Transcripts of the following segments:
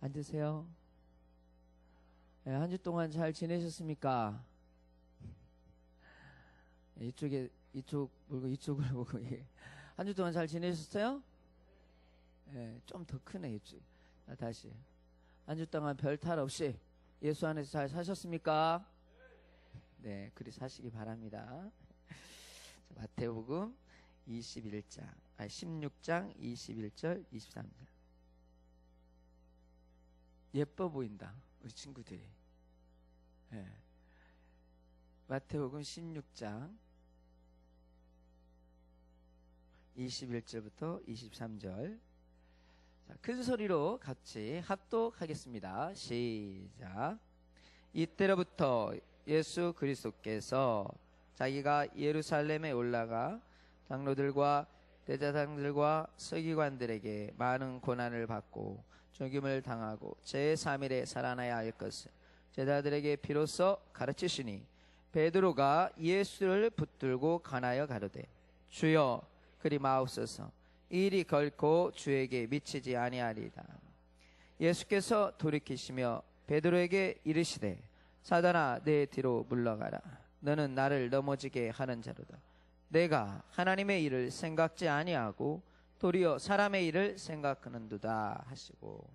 앉으세요. 네, 한 주 동안 잘 지내셨습니까? 이쪽 보고 이쪽을 보고 한 주 동안 잘 지내셨어요? 네, 좀 더 크네 이쪽. 다시 한 주 동안 별 탈 없이 예수 안에서 잘 사셨습니까? 네, 그리 사시기 바랍니다. 마태복음 16장 21절 23절. 예뻐 보인다 우리 친구들이. 네. 마태복음 16장 21절부터 23절. 자, 큰 소리로 같이 합독하겠습니다. 시작. 이때로부터 예수 그리스도께서 자기가 예루살렘에 올라가 장로들과 대제사장들과 서기관들에게 많은 고난을 받고 죽임을 당하고 제3일에 살아나야 할 것을 제자들에게 비로소 가르치시니, 베드로가 예수를 붙들고 간하여 가로되 주여 그리 마옵소서, 이 일이 결코 주에게 미치지 아니하리이다. 예수께서 돌이키시며 베드로에게 이르시되 사단아 내 뒤로 물러가라. 너는 나를 넘어지게 하는 자로다. 내가 하나님의 일을 생각지 아니하고 도리어 사람의 일을 생각하는도다 하시고.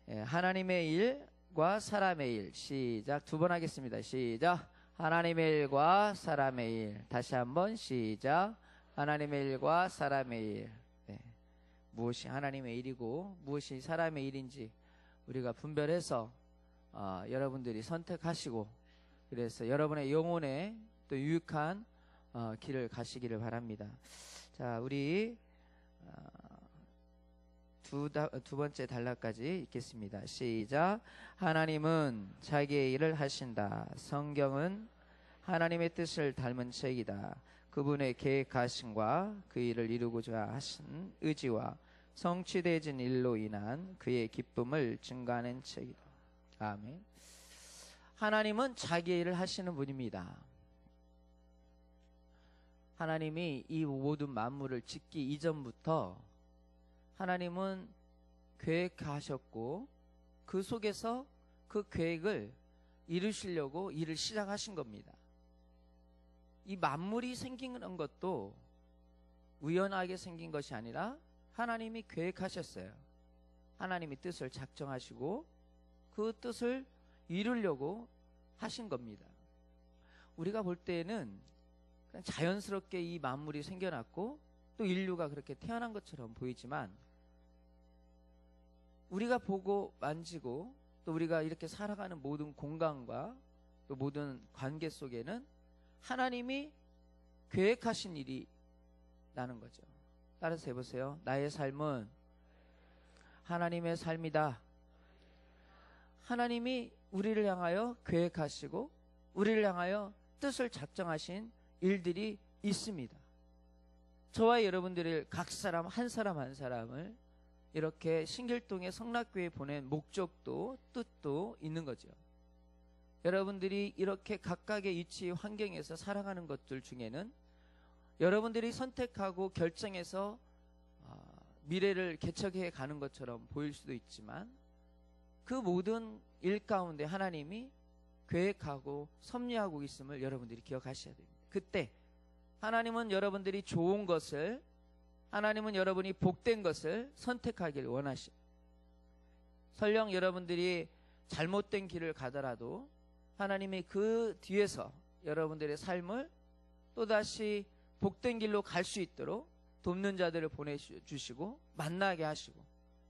하나님의 일과 사람의 일. 시작. 두 번 하겠습니다. 시작. 하나님의 일과 사람의 일. 다시 한번 시작. 하나님의 일과 사람의 일. 네. 무엇이 하나님의 일이고 무엇이 사람의 일인지 우리가 분별해서 여러분들이 선택하시고, 그래서 여러분의 영혼에 또 유익한 길을 가시기를 바랍니다. 자, 우리 두 번째 단락까지 읽겠습니다. 시작. 하나님은 자기의 일을 하신다. 성경은 하나님의 뜻을 닮은 책이다. 그분의 계획하심과 그 일을 이루고자 하신 의지와 성취되어진 일로 인한 그의 기쁨을 증가하는 책이다. 아멘. 하나님은 자기의 일을 하시는 분입니다. 하나님이 이 모든 만물을 짓기 이전부터 하나님은 계획하셨고 그 속에서 그 계획을 이루시려고 일을 시작하신 겁니다. 이 만물이 생기는 것도 우연하게 생긴 것이 아니라 하나님이 계획하셨어요. 하나님이 뜻을 작정하시고 그 뜻을 이루려고 하신 겁니다. 우리가 볼 때에는 그냥 자연스럽게 이 만물이 생겨났고 또 인류가 그렇게 태어난 것처럼 보이지만, 우리가 보고 만지고 또 우리가 이렇게 살아가는 모든 공간과 또 모든 관계 속에는 하나님이 계획하신 일이 나는 거죠. 따라서 해보세요. 나의 삶은 하나님의 삶이다. 하나님이 우리를 향하여 계획하시고 우리를 향하여 뜻을 작정하신 일들이 있습니다. 저와 여러분들을 각 사람 한 사람을 이렇게 신길동의 성락교회에 보낸 목적도 뜻도 있는 거죠. 여러분들이 이렇게 각각의 위치 환경에서 살아가는 것들 중에는 여러분들이 선택하고 결정해서 미래를 개척해 가는 것처럼 보일 수도 있지만, 그 모든 일 가운데 하나님이 계획하고 섭리하고 있음을 여러분들이 기억하셔야 됩니다. 그때 하나님은 여러분들이 좋은 것을, 하나님은 여러분이 복된 것을 선택하기를 원하시오. 설령 여러분들이 잘못된 길을 가더라도 하나님이 그 뒤에서 여러분들의 삶을 또다시 복된 길로 갈 수 있도록 돕는 자들을 보내주시고 만나게 하시고,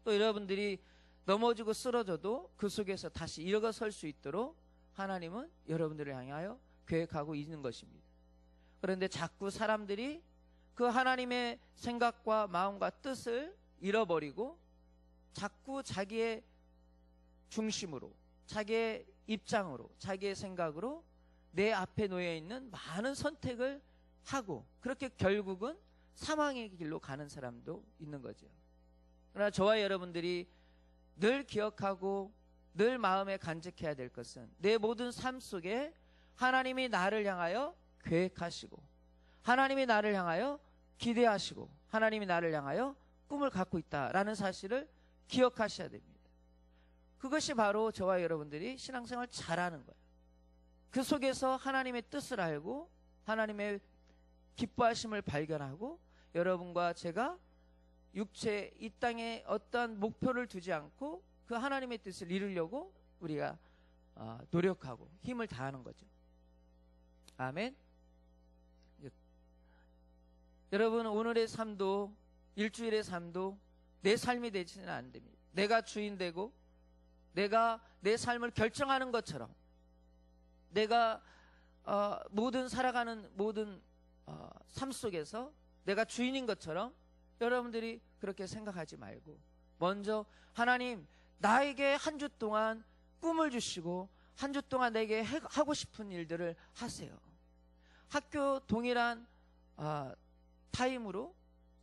또 여러분들이 넘어지고 쓰러져도 그 속에서 다시 일어설 수 있도록 하나님은 여러분들을 향하여 계획하고 있는 것입니다. 그런데 자꾸 사람들이 그 하나님의 생각과 마음과 뜻을 잃어버리고 자꾸 자기의 중심으로, 자기의 입장으로, 자기의 생각으로 내 앞에 놓여 있는 많은 선택을 하고, 그렇게 결국은 사망의 길로 가는 사람도 있는 거죠. 그러나 저와 여러분들이 늘 기억하고 늘 마음에 간직해야 될 것은, 내 모든 삶 속에 하나님이 나를 향하여 계획하시고 하나님이 나를 향하여 기대하시고 하나님이 나를 향하여 꿈을 갖고 있다라는 사실을 기억하셔야 됩니다. 그것이 바로 저와 여러분들이 신앙생활 잘하는 거예요. 그 속에서 하나님의 뜻을 알고 하나님의 기뻐하심을 발견하고 여러분과 제가 육체 이 땅에 어떠한 목표를 두지 않고 그 하나님의 뜻을 이루려고 우리가 노력하고 힘을 다하는 거죠. 아멘. 여러분, 오늘의 삶도 일주일의 삶도 내 삶이 되지는 안 됩니다. 내가 주인 되고 내가 내 삶을 결정하는 것처럼 내가 모든 살아가는 모든 삶 속에서 내가 주인인 것처럼 여러분들이 그렇게 생각하지 말고 먼저 하나님 나에게 한 주 동안 꿈을 주시고 한 주 동안 내게 하고 싶은 일들을 하세요. 학교 동일한 타임으로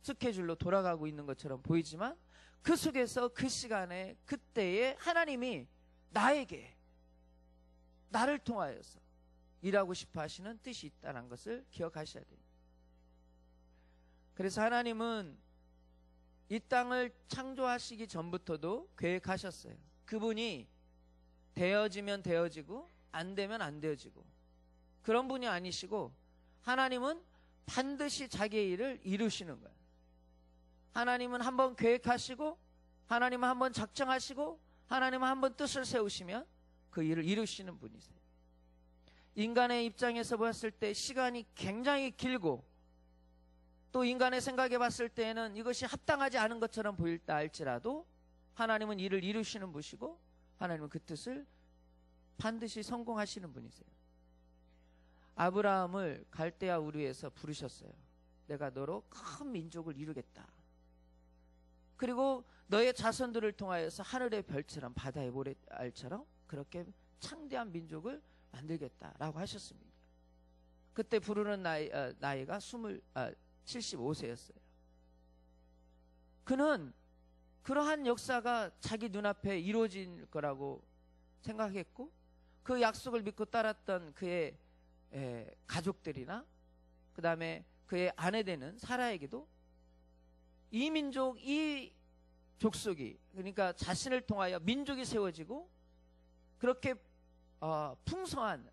스케줄로 돌아가고 있는 것처럼 보이지만 그 속에서 그 시간에 그때에 하나님이 나에게 나를 통하여서 일하고 싶어 하시는 뜻이 있다는 것을 기억하셔야 됩니다. 그래서 하나님은 이 땅을 창조하시기 전부터도 계획하셨어요. 그분이 되어지면 되어지고 안 되면 안 되어지고 그런 분이 아니시고 하나님은 반드시 자기의 일을 이루시는 거예요. 하나님은 한번 계획하시고 하나님은 한번 작정하시고 하나님은 한번 뜻을 세우시면 그 일을 이루시는 분이세요. 인간의 입장에서 봤을 때 시간이 굉장히 길고 또 인간의 생각에 봤을 때에는 이것이 합당하지 않은 것처럼 보일다 할지라도 하나님은 일을 이루시는 분이시고 하나님은 그 뜻을 반드시 성공하시는 분이세요. 아브라함을 갈대아 우르에서 부르셨어요. 내가 너로 큰 민족을 이루겠다. 그리고 너의 자손들을 통하여서 하늘의 별처럼 바다의 모래알처럼 그렇게 창대한 민족을 만들겠다라고 하셨습니다. 그때 부르는 나이가 75세였어요. 그는 그러한 역사가 자기 눈앞에 이루어질 거라고 생각했고 그 약속을 믿고 따랐던 그의 가족들이나 그 다음에 그의 아내 되는 사라에게도 이 민족, 이 족속이 그러니까 자신을 통하여 민족이 세워지고 그렇게 풍성한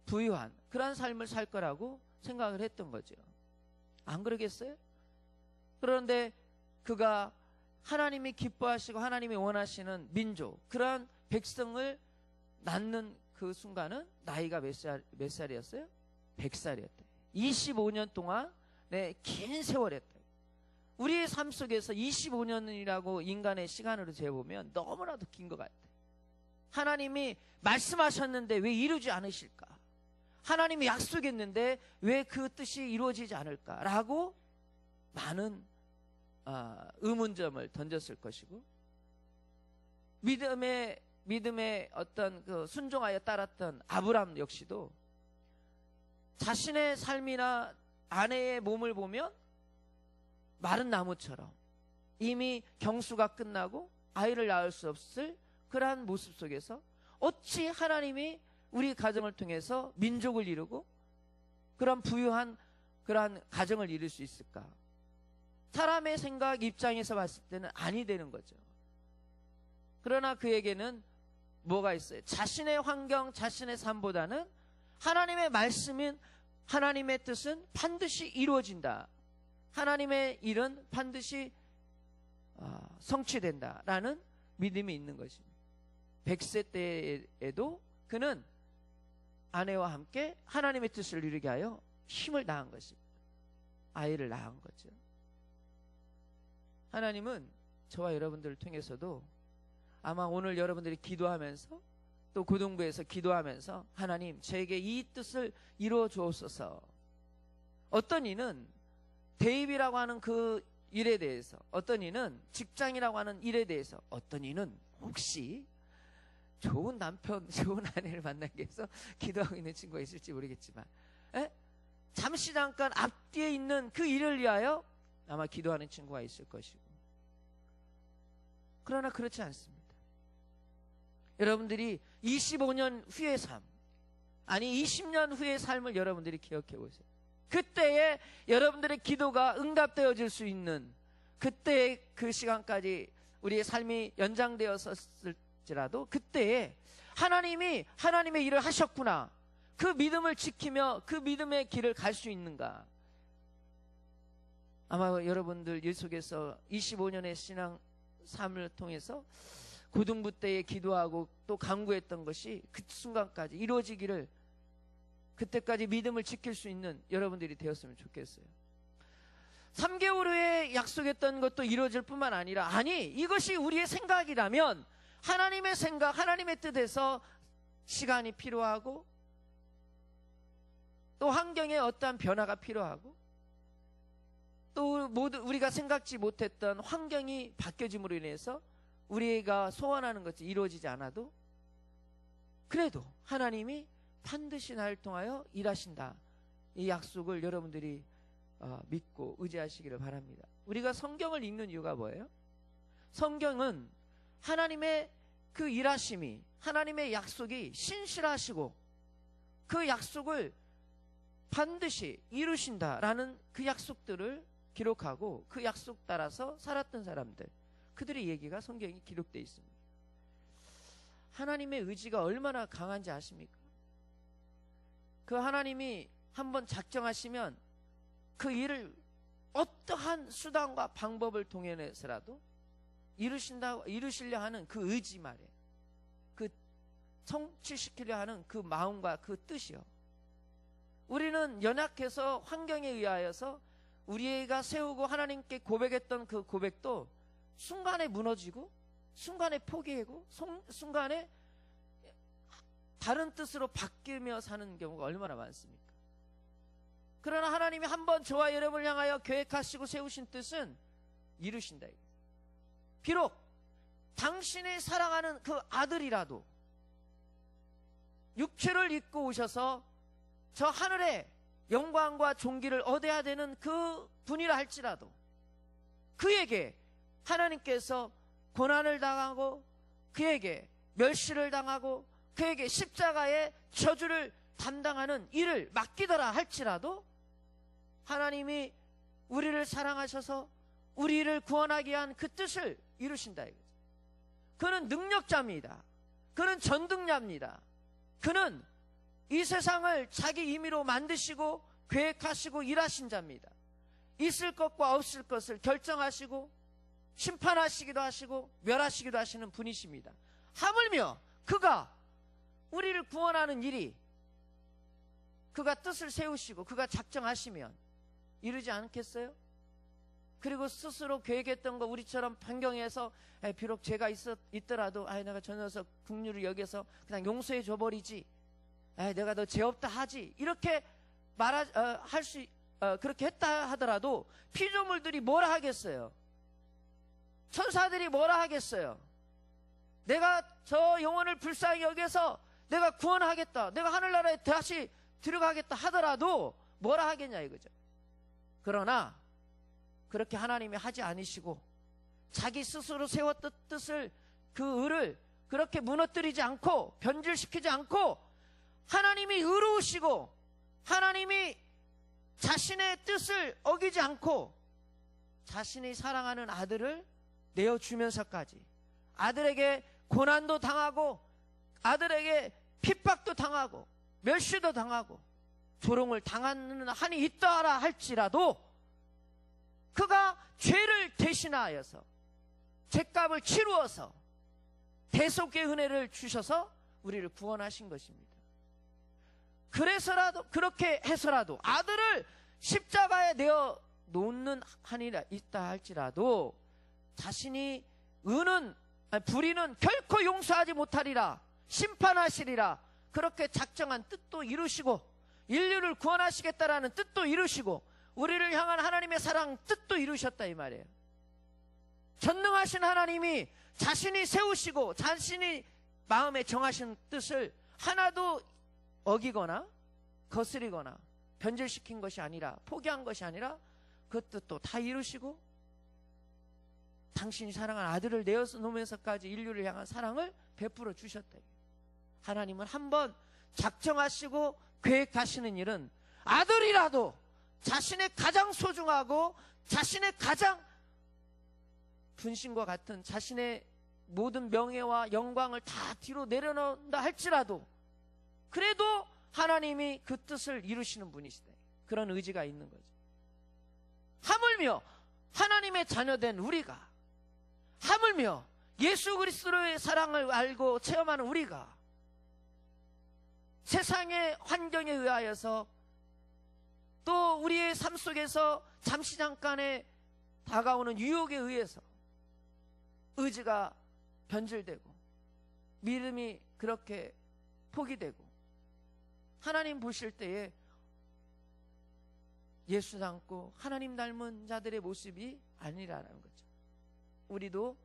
부유한 그런 삶을 살 거라고 생각을 했던 거죠. 안 그러겠어요? 그런데 그가 하나님이 기뻐하시고 하나님이 원하시는 민족 그러한 백성을 낳는 그 순간은 나이가 몇 살이었어요? 100살이었다. 25년 동안 긴 세월이었다. 우리의 삶 속에서 25년이라고 인간의 시간으로 재보면 너무나도 긴 것 같아요. 하나님이 말씀하셨는데 왜 이루지 않으실까? 하나님이 약속했는데 왜 그 뜻이 이루어지지 않을까라고 많은 의문점을 던졌을 것이고 믿음의 어떤 그 순종하여 따랐던 아브람 역시도 자신의 삶이나 아내의 몸을 보면 마른 나무처럼 이미 경수가 끝나고 아이를 낳을 수 없을 그러한 모습 속에서 어찌 하나님이 우리 가정을 통해서 민족을 이루고 그런 부유한 그러한 가정을 이룰 수 있을까? 사람의 생각 입장에서 봤을 때는 아니 되는 거죠. 그러나 그에게는 뭐가 있어요? 자신의 환경, 자신의 삶보다는 하나님의 말씀인 하나님의 뜻은 반드시 이루어진다. 하나님의 일은 반드시 성취된다라는 믿음이 있는 것입니다. 100세 때에도 그는 아내와 함께 하나님의 뜻을 이루게 하여 힘을 다한 것입니다. 아이를 낳은 거죠. 하나님은 저와 여러분들을 통해서도 아마 오늘 여러분들이 기도하면서 또 고등부에서 기도하면서 하나님 제게 이 뜻을 이루어 주옵소서. 어떤 이는 대입이라고 하는 그 일에 대해서, 어떤 이는 직장이라고 하는 일에 대해서, 어떤 이는 혹시 좋은 남편, 좋은 아내를 만나기 위해서 기도하고 있는 친구가 있을지 모르겠지만 잠시 잠깐 앞뒤에 있는 그 일을 위하여 아마 기도하는 친구가 있을 것이고 그러나 그렇지 않습니다. 여러분들이 25년 후의 삶, 아니 20년 후의 삶을 여러분들이 기억해 보세요. 그때에 여러분들의 기도가 응답되어질 수 있는 그때 그 시간까지 우리의 삶이 연장되었을지라도 그때에 하나님이 하나님의 일을 하셨구나, 그 믿음을 지키며 그 믿음의 길을 갈 수 있는가. 아마 여러분들 일 속에서 25년의 신앙 삶을 통해서 고등부 때에 기도하고 또 간구했던 것이 그 순간까지 이루어지기를, 그때까지 믿음을 지킬 수 있는 여러분들이 되었으면 좋겠어요. 3개월 후에 약속했던 것도 이루어질 뿐만 아니라, 아니 이것이 우리의 생각이라면 하나님의 생각, 하나님의 뜻에서 시간이 필요하고 또 환경에 어떠한 변화가 필요하고 또 모두 우리가 생각지 못했던 환경이 바뀌어짐으로 인해서 우리가 소원하는 것이 이루어지지 않아도 그래도 하나님이 반드시 나를 통하여 일하신다, 이 약속을 여러분들이 믿고 의지하시기를 바랍니다. 우리가 성경을 읽는 이유가 뭐예요? 성경은 하나님의 그 일하심이, 하나님의 약속이 신실하시고 그 약속을 반드시 이루신다라는 그 약속들을 기록하고 그 약속 따라서 살았던 사람들, 그들의 얘기가 성경에 기록되어 있습니다. 하나님의 의지가 얼마나 강한지 아십니까? 그 하나님이 한번 작정하시면 그 일을 어떠한 수단과 방법을 동원해서라도 이루시려 하는 그 의지 말이에요. 그 성취시키려 하는 그 마음과 그 뜻이요. 우리는 연약해서 환경에 의하여서 우리가 세우고 하나님께 고백했던 그 고백도 순간에 무너지고 순간에 포기하고 순간에 다른 뜻으로 바뀌며 사는 경우가 얼마나 많습니까? 그러나 하나님이 한번 저와 여러분을 향하여 계획하시고 세우신 뜻은 이루신다. 비록 당신이 사랑하는 그 아들이라도 육체를 입고 오셔서 저 하늘의 영광과 존귀를 얻어야 되는 그 분이라 할지라도 그에게 하나님께서 고난을 당하고 그에게 멸시를 당하고 그에게 십자가의 저주를 담당하는 일을 맡기더라 할지라도 하나님이 우리를 사랑하셔서 우리를 구원하기 위한 그 뜻을 이루신다. 그는 능력자입니다. 그는 전능자입니다. 그는 이 세상을 자기 임의로 만드시고 계획하시고 일하신 자입니다. 있을 것과 없을 것을 결정하시고 심판하시기도 하시고 멸하시기도 하시는 분이십니다. 하물며 그가 우리를 구원하는 일이 그가 뜻을 세우시고 그가 작정하시면 이루지 않겠어요? 그리고 스스로 계획했던 거 우리처럼 변경해서 비록 죄가 있더라도 내가 저 녀석 긍휼을 여겨서 그냥 용서해 줘버리지, 내가 너 죄 없다 하지, 이렇게 그렇게 했다 하더라도 피조물들이 뭐라 하겠어요? 천사들이 뭐라 하겠어요? 내가 저 영혼을 불쌍히 여겨서 내가 구원하겠다, 내가 하늘나라에 다시 들어가겠다 하더라도 뭐라 하겠냐 이거죠. 그러나 그렇게 하나님이 하지 않으시고 자기 스스로 세웠던 뜻을, 그 의를 그렇게 무너뜨리지 않고 변질시키지 않고 하나님이 의로우시고 하나님이 자신의 뜻을 어기지 않고 자신이 사랑하는 아들을 내어주면서까지 아들에게 고난도 당하고 아들에게 핍박도 당하고 멸시도 당하고 조롱을 당하는 한이 있다라 할지라도 그가 죄를 대신하여서 죄값을 치루어서 대속의 은혜를 주셔서 우리를 구원하신 것입니다. 그래서라도, 그렇게 해서라도 아들을 십자가에 내어 놓는 한이 있다 할지라도 자신이 불의는 결코 용서하지 못하리라, 심판하시리라, 그렇게 작정한 뜻도 이루시고 인류를 구원하시겠다라는 뜻도 이루시고 우리를 향한 하나님의 사랑 뜻도 이루셨다 이 말이에요. 전능하신 하나님이 자신이 세우시고 자신이 마음에 정하신 뜻을 하나도 어기거나 거스리거나 변질시킨 것이 아니라, 포기한 것이 아니라 그 뜻도 다 이루시고 당신이 사랑한 아들을 내어서 놓으면서까지 인류를 향한 사랑을 베풀어 주셨다. 하나님은 한번 작정하시고 계획하시는 일은 아들이라도 자신의 가장 소중하고 자신의 가장 분신과 같은 자신의 모든 명예와 영광을 다 뒤로 내려놓는다 할지라도 그래도 하나님이 그 뜻을 이루시는 분이시다. 그런 의지가 있는 거죠. 하물며 하나님의 자녀된 우리가, 하물며 예수 그리스도의 사랑을 알고 체험하는 우리가 세상의 환경에 의하여서 또 우리의 삶 속에서 잠시 잠깐의 다가오는 유혹에 의해서 의지가 변질되고 믿음이 그렇게 포기되고 하나님 보실 때에 예수 닮고 하나님 닮은 자들의 모습이 아니라는 거죠. 우리도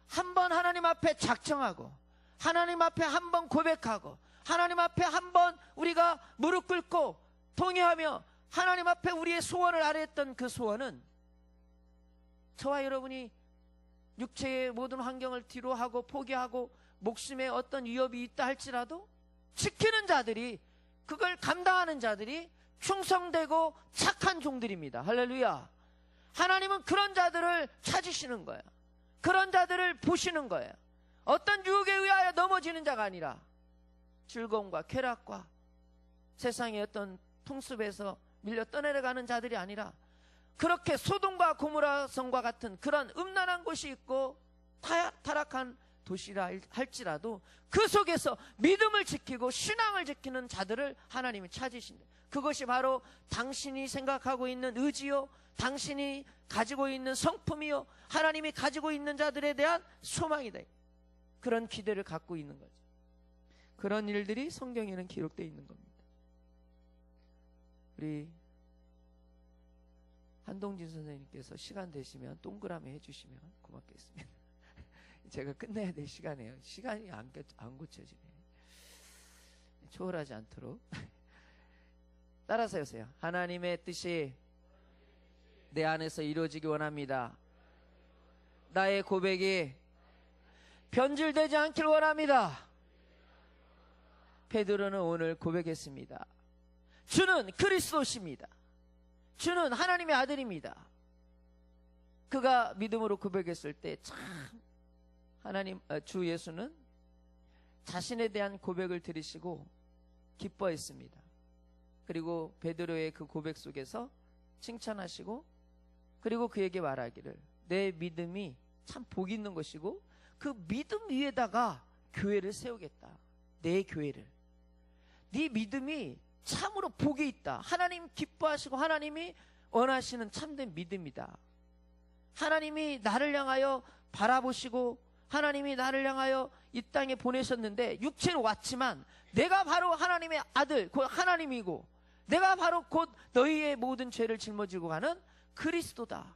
한번 하나님 앞에 작정하고 하나님 앞에 한번 고백하고 하나님 앞에 한번 우리가 무릎 꿇고 통회하며 하나님 앞에 우리의 소원을 아뢰었던 그 소원은 저와 여러분이 육체의 모든 환경을 뒤로하고 포기하고 목숨에 어떤 위협이 있다 할지라도 지키는 자들이, 그걸 감당하는 자들이 충성되고 착한 종들입니다. 할렐루야. 하나님은 그런 자들을 찾으시는 거예요. 그런 자들을 보시는 거예요. 어떤 유혹에 의하여 넘어지는 자가 아니라 즐거움과 쾌락과 세상의 어떤 풍습에서 밀려 떠내려가는 자들이 아니라 그렇게 소돔과 고모라 성과 같은 그런 음란한 곳이 있고 타락한 도시라 할지라도 그 속에서 믿음을 지키고 신앙을 지키는 자들을 하나님이 찾으신다. 그것이 바로 당신이 생각하고 있는 의지요, 당신이 가지고 있는 성품이요, 하나님이 가지고 있는 자들에 대한 소망이다. 그런 기대를 갖고 있는 거죠. 그런 일들이 성경에는 기록되어 있는 겁니다. 우리 한동진 선생님께서 시간 되시면 동그라미 해주시면 고맙겠습니다. 제가 끝내야 될 시간이에요. 시간이 안 고쳐지네. 초월하지 않도록 따라서 하세요. 하나님의 뜻이 내 안에서 이루어지기 원합니다. 나의 고백이 변질되지 않길 원합니다. 베드로는 오늘 고백했습니다. 주는 그리스도십니다. 주는 하나님의 아들입니다. 그가 믿음으로 고백했을 때 참 주 예수는 자신에 대한 고백을 들으시고 기뻐했습니다. 그리고 베드로의 그 고백 속에서 칭찬하시고 그리고 그에게 말하기를 내 믿음이 참 복 있는 것이고 그 믿음 위에다가 교회를 세우겠다. 내 교회를. 네 믿음이 참으로 복이 있다. 하나님 기뻐하시고 하나님이 원하시는 참된 믿음이다. 하나님이 나를 향하여 바라보시고 하나님이 나를 향하여 이 땅에 보내셨는데 육체로 왔지만 내가 바로 하나님의 아들, 곧 하나님이고 내가 바로 곧 너희의 모든 죄를 짊어지고 가는 그리스도다.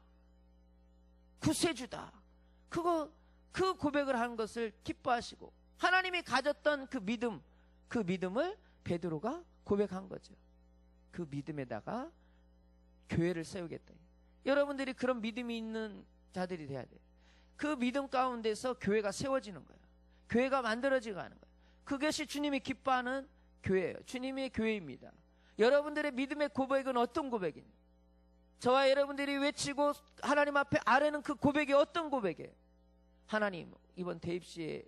구세주다. 그 고백을 하는 것을 기뻐하시고 하나님이 가졌던 그 믿음을 베드로가 고백한 거죠. 그 믿음에다가 교회를 세우겠다. 여러분들이 그런 믿음이 있는 자들이 돼야 돼요. 그 믿음 가운데서 교회가 세워지는 거예요. 교회가 만들어지고 하는 거예요. 그것이 주님이 기뻐하는 교회예요. 주님의 교회입니다. 여러분들의 믿음의 고백은 어떤 고백이냐? 저와 여러분들이 외치고 하나님 앞에 아뢰는 그 고백이 어떤 고백이에요? 하나님, 이번 대입시에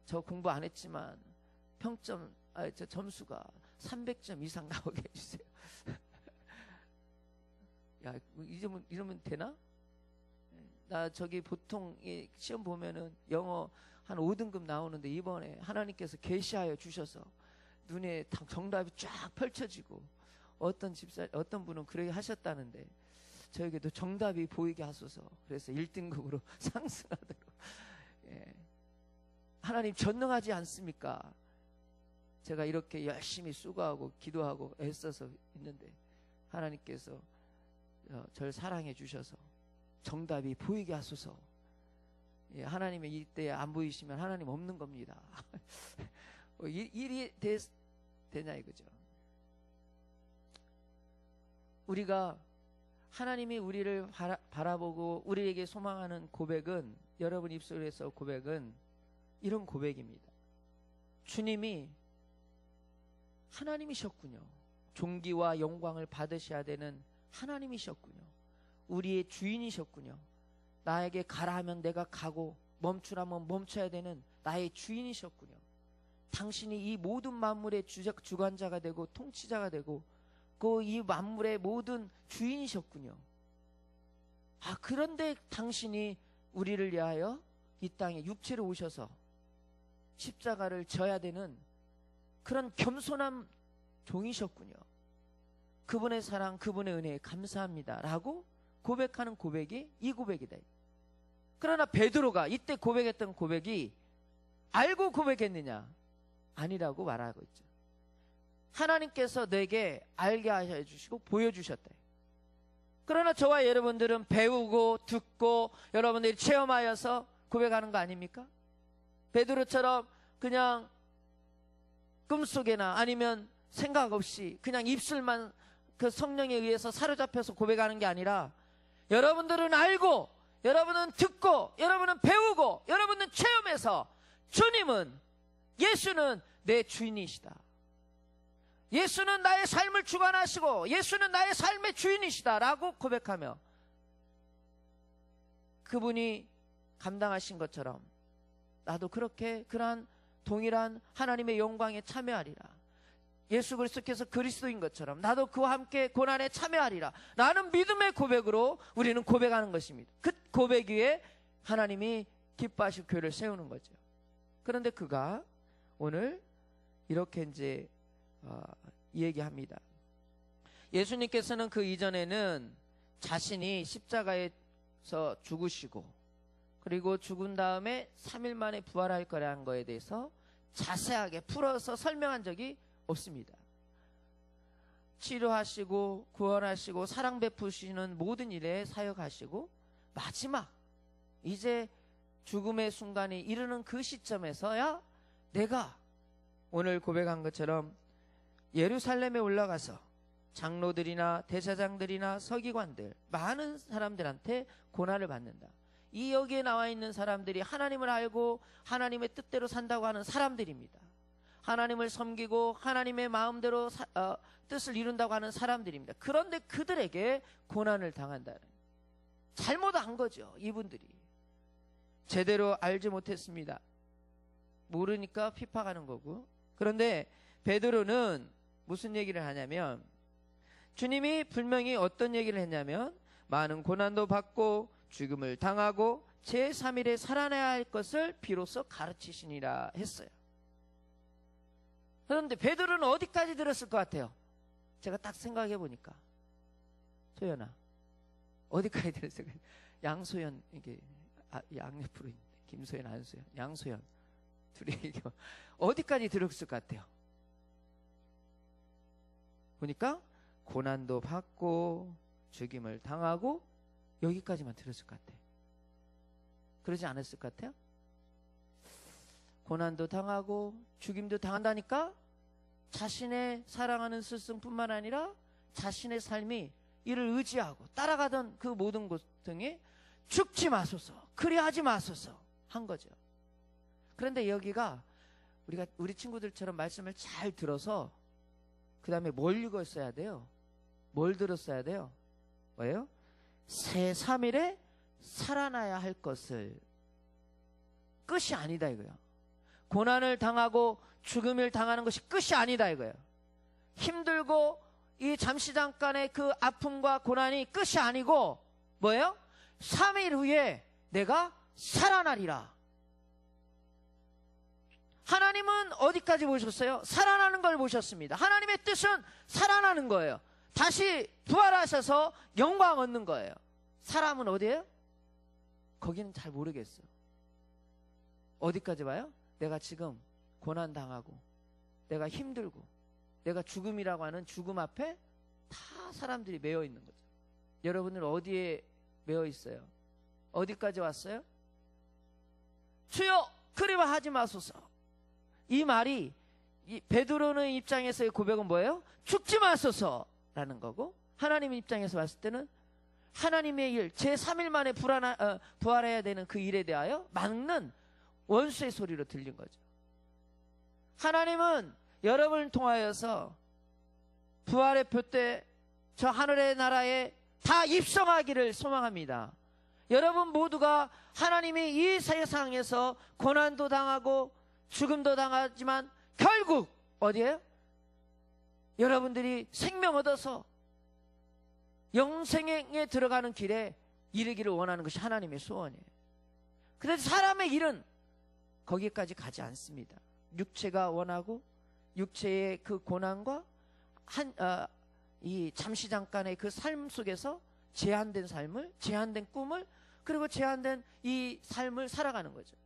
저 공부 안 했지만 저 점수가 300점 이상 나오게 해주세요. 야, 이러면 되나? 나 저기 보통 시험 보면은 영어 한 5등급 나오는데 이번에 하나님께서 계시하여 주셔서 눈에 정답이 쫙 펼쳐지고 어떤 분은 그렇게 하셨다는데 저에게도 정답이 보이게 하소서. 그래서 1등급으로 상승하도록. 예. 하나님 전능하지 않습니까? 제가 이렇게 열심히 수고하고 기도하고 애써서 있는데 하나님께서 저를 사랑해 주셔서 정답이 보이게 하소서. 예, 하나님의 이때에 안 보이시면 하나님 없는 겁니다. 일이 되냐 이거죠. 우리가 하나님이 우리를 바라보고 우리에게 소망하는 고백은, 여러분 입술에서 고백은 이런 고백입니다. 주님이 하나님이셨군요. 존귀와 영광을 받으셔야 되는 하나님이셨군요. 우리의 주인이셨군요. 나에게 가라 하면 내가 가고 멈추라면 멈춰야 되는 나의 주인이셨군요. 당신이 이 모든 만물의 주관자가 되고 통치자가 되고 그 이 만물의 모든 주인이셨군요. 그런데 당신이 우리를 위하여 이 땅에 육체로 오셔서 십자가를 져야 되는 그런 겸손한 종이셨군요. 그분의 사랑, 그분의 은혜에 감사합니다 라고 고백하는 고백이 이 고백이다. 그러나 베드로가 이때 고백했던 고백이 알고 고백했느냐? 아니라고 말하고 있죠. 하나님께서 내게 알게 하셔 주시고 보여주셨다. 그러나 저와 여러분들은 배우고 듣고 여러분들이 체험하여서 고백하는 거 아닙니까? 베드로처럼 그냥 꿈속에나 아니면 생각 없이 그냥 입술만 그 성령에 의해서 사로잡혀서 고백하는 게 아니라 여러분들은 알고, 여러분은 듣고, 여러분은 배우고, 여러분은 체험해서 주님은, 예수는 내 주인이시다. 예수는 나의 삶을 주관하시고 예수는 나의 삶의 주인이시다 라고 고백하며 그분이 감당하신 것처럼 나도 그렇게 그러한 동일한 하나님의 영광에 참여하리라. 예수 그리스도께서 그리스도인 것처럼 나도 그와 함께 고난에 참여하리라. 라는 믿음의 고백으로 우리는 고백하는 것입니다. 그 고백 위에 하나님이 기뻐하실 교회를 세우는 거죠. 그런데 그가 오늘 이렇게 이제 얘기합니다. 예수님께서는 그 이전에는 자신이 십자가에서 죽으시고 그리고 죽은 다음에 3일 만에 부활할 거라는 거에 대해서 자세하게 풀어서 설명한 적이 없습니다. 치료하시고 구원하시고 사랑 베푸시는 모든 일에 사역하시고 마지막 이제 죽음의 순간이 이르는 그 시점에서야 내가 오늘 고백한 것처럼 예루살렘에 올라가서 장로들이나 대제사장들이나 서기관들 많은 사람들한테 고난을 받는다. 이 여기에 나와 있는 사람들이 하나님을 알고 하나님의 뜻대로 산다고 하는 사람들입니다. 하나님을 섬기고 하나님의 마음대로 뜻을 이룬다고 하는 사람들입니다. 그런데 그들에게 고난을 당한다는, 잘못한 거죠. 이분들이 제대로 알지 못했습니다. 모르니까 핍박하는 거고. 그런데 베드로는 무슨 얘기를 하냐면 주님이 분명히 어떤 얘기를 했냐면 많은 고난도 받고 죽음을 당하고 제3일에 살아나야 할 것을 비로소 가르치시니라 했어요. 그런데 베드로는 어디까지 들었을 것 같아요? 제가 딱 생각해 보니까 소연아 어디까지 들었을 것 같아요? 양소연 이게 양옆으로 있는데 김소연 안소연 양소연 둘이 이게 어디까지 들었을 것 같아요? 보니까 고난도 받고 죽임을 당하고 여기까지만 들었을 것 같아요. 그러지 않았을 것 같아요? 고난도 당하고 죽임도 당한다니까 자신의 사랑하는 스승뿐만 아니라 자신의 삶이 이를 의지하고 따라가던 그 모든 고통에 죽지 마소서, 그리하지 마소서 한 거죠. 그런데 여기가 우리 친구들처럼 말씀을 잘 들어서 그 다음에 뭘 읽었어야 돼요? 뭘 들었어야 돼요? 뭐예요? 새3일에 살아나야 할 것을, 끝이 아니다 이거예요. 고난을 당하고 죽음을 당하는 것이 끝이 아니다 이거예요. 힘들고 이 잠시 잠깐의 그 아픔과 고난이 끝이 아니고 뭐예요? 3일 후에 내가 살아나리라. 하나님은 어디까지 보셨어요? 살아나는 걸 보셨습니다. 하나님의 뜻은 살아나는 거예요. 다시 부활하셔서 영광 얻는 거예요. 사람은 어디예요? 거기는 잘 모르겠어. 어디까지 봐요? 내가 지금 고난당하고 내가 힘들고 내가 죽음이라고 하는 죽음 앞에 다 사람들이 매여 있는 거죠. 여러분은 어디에 매여 있어요? 어디까지 왔어요? 주여 그리와 하지 마소서. 이 말이 베드로의 입장에서의 고백은 뭐예요? 죽지 마소서라는 거고, 하나님 입장에서 봤을 때는 하나님의 일, 제3일 만에 부활해야 되는 그 일에 대하여 막는 원수의 소리로 들린 거죠. 하나님은 여러분을 통하여서 부활의 표 때 저 하늘의 나라에 다 입성하기를 소망합니다. 여러분 모두가 하나님이 이 세상에서 고난도 당하고 죽음도 당하지만 결국 어디에요? 여러분들이 생명 얻어서 영생에 들어가는 길에 이르기를 원하는 것이 하나님의 소원이에요. 그런데 사람의 일은 거기까지 가지 않습니다. 육체가 원하고 육체의 그 고난과 이 잠시 잠깐의 그 삶 속에서 제한된 삶을, 제한된 꿈을, 그리고 제한된 이 삶을 살아가는 거죠.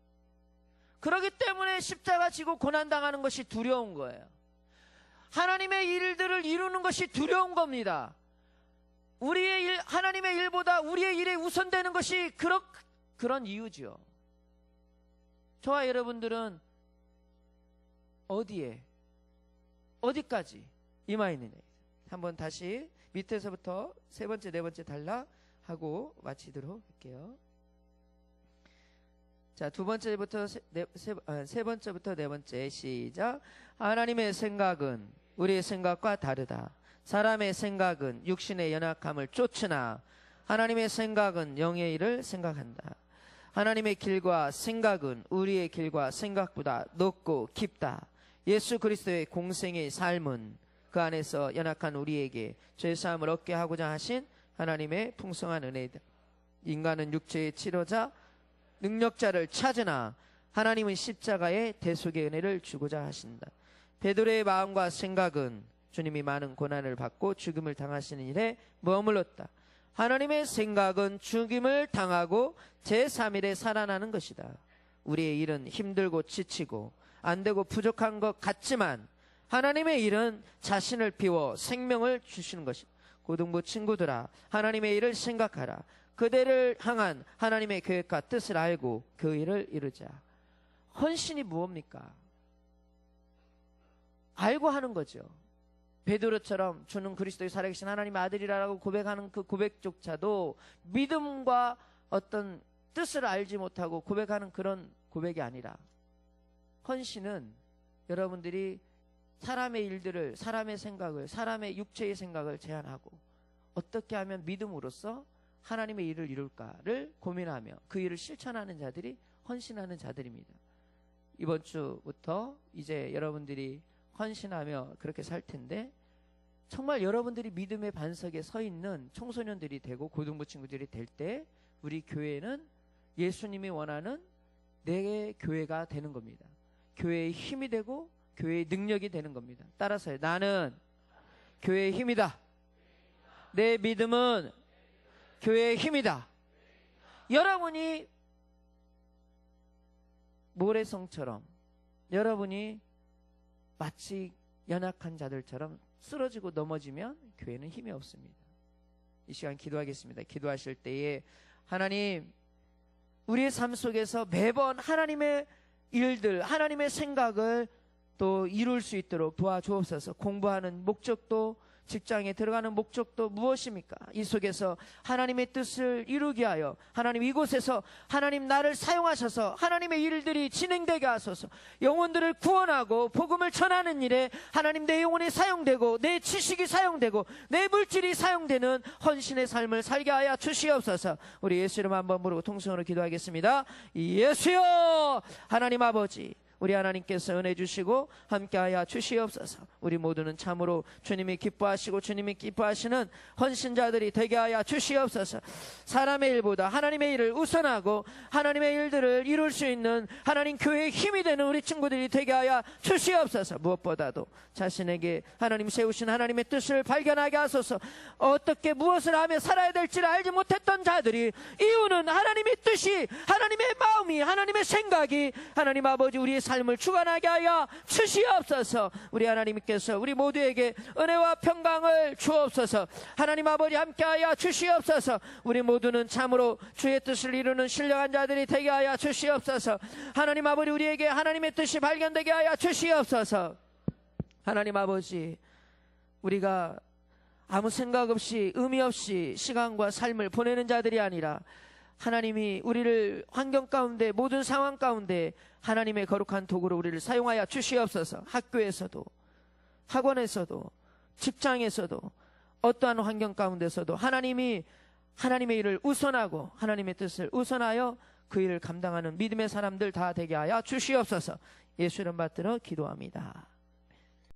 그렇기 때문에 십자가 지고 고난당하는 것이 두려운 거예요. 하나님의 일들을 이루는 것이 두려운 겁니다. 우리의 일, 하나님의 일보다 우리의 일에 우선되는 것이 그런 이유죠. 저와 여러분들은 어디까지 임하 있느냐. 한번 다시 밑에서부터 세 번째, 네 번째 달라 하고 마치도록 할게요. 자, 세 번째부터 네 번째 시작. 하나님의 생각은 우리의 생각과 다르다. 사람의 생각은 육신의 연약함을 쫓으나 하나님의 생각은 영의 일을 생각한다. 하나님의 길과 생각은 우리의 길과 생각보다 높고 깊다. 예수 그리스도의 공생의 삶은 그 안에서 연약한 우리에게 죄사함을 얻게 하고자 하신 하나님의 풍성한 은혜이다. 인간은 육체의 치료자, 능력자를 찾으나 하나님은 십자가의 대속의 은혜를 주고자 하신다. 베드로의 마음과 생각은 주님이 많은 고난을 받고 죽음을 당하시는 일에 머물렀다. 하나님의 생각은 죽임을 당하고 제3일에 살아나는 것이다. 우리의 일은 힘들고 지치고 안되고 부족한 것 같지만 하나님의 일은 자신을 비워 생명을 주시는 것이다. 고등부 친구들아, 하나님의 일을 생각하라. 그대를 향한 하나님의 계획과 뜻을 알고 그 일을 이루자. 헌신이 무엇입니까? 알고 하는 거죠. 베드로처럼 주는 그리스도의 살아계신 하나님의 아들이라고 고백하는 그 고백조차도 믿음과 어떤 뜻을 알지 못하고 고백하는 그런 고백이 아니라, 헌신은 여러분들이 사람의 일들을, 사람의 생각을, 사람의 육체의 생각을 제한하고 어떻게 하면 믿음으로써 하나님의 일을 이룰까를 고민하며 그 일을 실천하는 자들이 헌신하는 자들입니다. 이번 주부터 이제 여러분들이 헌신하며 그렇게 살 텐데, 정말 여러분들이 믿음의 반석에 서 있는 청소년들이 되고 고등부 친구들이 될 때 우리 교회는 예수님이 원하는 내 교회가 되는 겁니다. 교회의 힘이 되고 교회의 능력이 되는 겁니다. 따라서요, 나는 교회의 힘이다. 내 믿음은 교회의 힘이다. 여러분이 모래성처럼, 여러분이 마치 연약한 자들처럼 쓰러지고 넘어지면 교회는 힘이 없습니다. 이 시간 기도하겠습니다. 기도하실 때에 하나님, 우리의 삶 속에서 매번 하나님의 일들, 하나님의 생각을 또 이룰 수 있도록 도와주옵소서. 공부하는 목적도, 직장에 들어가는 목적도 무엇입니까? 이 속에서 하나님의 뜻을 이루게 하여 하나님, 이곳에서 하나님 나를 사용하셔서 하나님의 일들이 진행되게 하소서. 영혼들을 구원하고 복음을 전하는 일에 하나님, 내 영혼이 사용되고 내 지식이 사용되고 내 물질이 사용되는 헌신의 삶을 살게 하여 주시옵소서. 우리 예수 이름 한번 부르고 통성으로 기도하겠습니다. 예수여, 하나님 아버지, 우리 하나님께서 은혜 주시고 함께하여 주시옵소서. 우리 모두는 참으로 주님이 기뻐하시고 주님이 기뻐하시는 헌신자들이 되게 하여 주시옵소서. 사람의 일보다 하나님의 일을 우선하고 하나님의 일들을 이룰 수 있는 하나님 교회의 힘이 되는 우리 친구들이 되게 하여 주시옵소서. 무엇보다도 자신에게 하나님 세우신 하나님의 뜻을 발견하게 하소서. 어떻게 무엇을 하며 살아야 될지를 알지 못했던 자들이, 이유는 하나님의 뜻이, 하나님의 마음이, 하나님의 생각이 하나님 아버지 우리의 삶을 주관하게 하여 주시옵소서. 우리 하나님께서 우리 모두에게 은혜와 평강을 주옵소서. 하나님 아버지 함께하여 주시옵소서. 우리 모두는 참으로 주의 뜻을 이루는 신령한 자들이 되게 하여 주시옵소서. 하나님 아버지, 우리에게 하나님의 뜻이 발견되게 하여 주시옵소서. 하나님 아버지, 우리가 아무 생각 없이 의미 없이 시간과 삶을 보내는 자들이 아니라 하나님이 우리를 환경 가운데, 모든 상황 가운데 하나님의 거룩한 도구로 우리를 사용하여 주시옵소서. 학교에서도, 학원에서도, 직장에서도, 어떠한 환경 가운데서도 하나님이 하나님의 일을 우선하고 하나님의 뜻을 우선하여 그 일을 감당하는 믿음의 사람들 다 되게 하여 주시옵소서. 예수 이름 받들어 기도합니다.